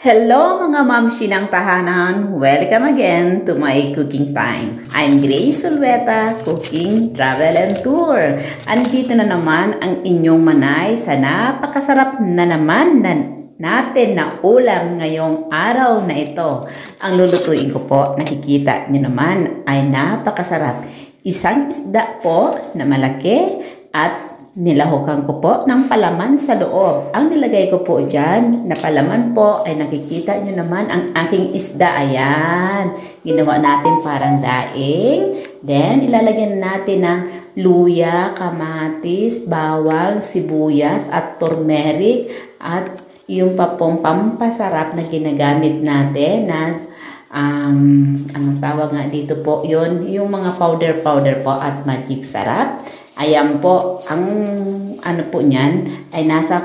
Hello mga mamshi ng tahanan! Welcome again to my cooking time. I'm Grace Sulweta, Cooking, Travel and Tour. Andito na naman ang inyong manay sa napakasarap na naman natin na ulam ngayong araw na ito. Ang lulutuin ko po, nakikita nyo naman, ay napakasarap. Isang isda po na malaki at nilahukan ko po ng palaman sa loob. Ang nilagay ko po dyan na palaman po ay nakikita nyo naman ang aking isda. Ayan. Ginawa natin parang daing. Then, ilalagyan natin ng luya, kamatis, bawang, sibuyas at turmeric at yung papong pampasarap na ginagamit natin na anong tawag nga dito po yun, yung mga powder po at magic sarap. Ayan po, ang ano po niyan ay nasa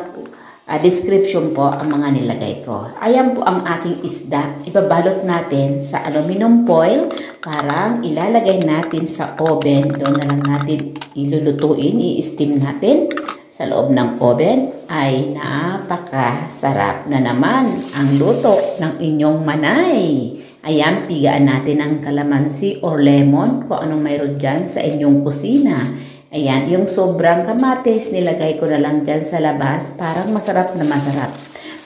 description po ang mga nilagay ko. Ayan po ang aking isda. Ibabalot natin sa aluminum foil. Parang ilalagay natin sa oven. Doon na lang natin ilulutuin, i-steam natin sa loob ng oven. Ay napakasarap na naman ang luto ng inyong manay. Ayan, pigaan natin ang kalamansi or lemon kung anong mayroon dyan sa inyong kusina. Ayan, yung sobrang kamatis, nilagay ko na lang dyan sa labas. Parang masarap na masarap.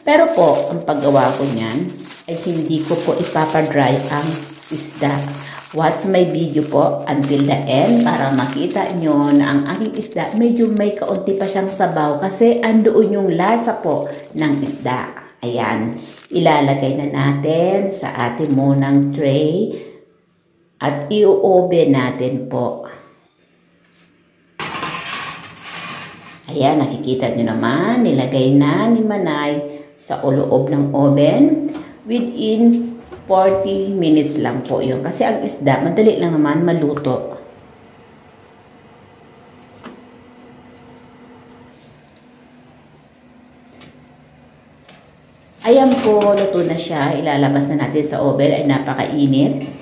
Pero po, ang paggawa ko niyan, ay hindi ko po ipapadry ang isda. Watch my video po until the end para makita nyo na ang aking isda medyo may kaunti pa siyang sabaw kasi andoon yung lasa po ng isda. Ayan, ilalagay na natin sa ating munang tray at i-oven natin po. Ayan, nakikita nyo naman, nilagay na ni Manay sa loob ng oven. Within 40 minutes lang po yun. Kasi ang isda, madali lang naman maluto. Ayan po, luto na siya. Ilalabas na natin sa oven. Ay napakainit.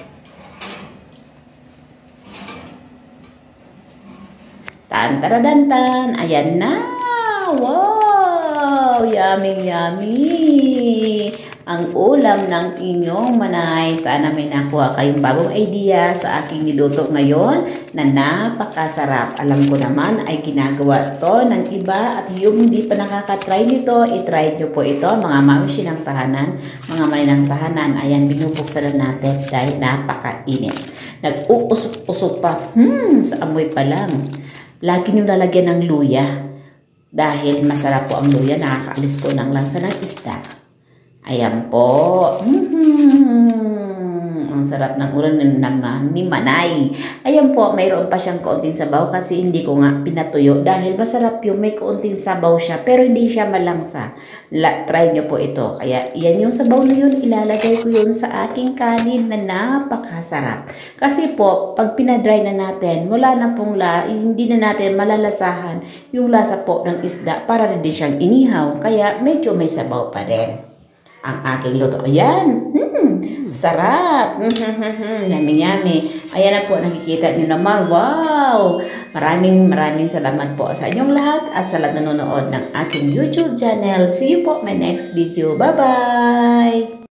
Tan-taradantan! Ayan na! Wow! Yummy, yummy! Ang ulam ng inyong manay. Sana may nakuha kayong bagong idea sa aking niluto ngayon na napakasarap. Alam ko naman ay ginagawa to ng iba at yung hindi pa nakakatry nito, itry nyo po ito. Mga mamshi ng tahanan, mga manay ng tahanan. Ayan, binubuksan na natin dahil napakainit. Nag-uusok-usok pa. Sa amoy pa lang. Lagi nyo lalagyan ng luya. Dahil masarap po ang luya, nakakaalis po ng lansa ng isda. Ayan po. Ang sarap ng ulam naman ni Manay. Ayan po, mayroon pa siyang kaunting sabaw kasi hindi ko nga pinatuyo. Dahil masarap yung may kaunting sabaw siya pero hindi siya malangsa. Try nyo po ito. Kaya yan yung sabaw na yun, ilalagay ko yun sa aking kanin na napakasarap. Kasi po, pag pinadry na natin, wala na pong hindi na natin malalasahan yung lasa po ng isda para rin siyang inihaw. Kaya medyo may sabaw pa rin ang aking luto. Ayan. Sarap. Yummy, yummy. Ayan na po, nakikita nyo naman. Wow! Maraming salamat po sa inyong lahat at sa lahat nanonood ng aking YouTube channel. See you po my next video. Bye-bye!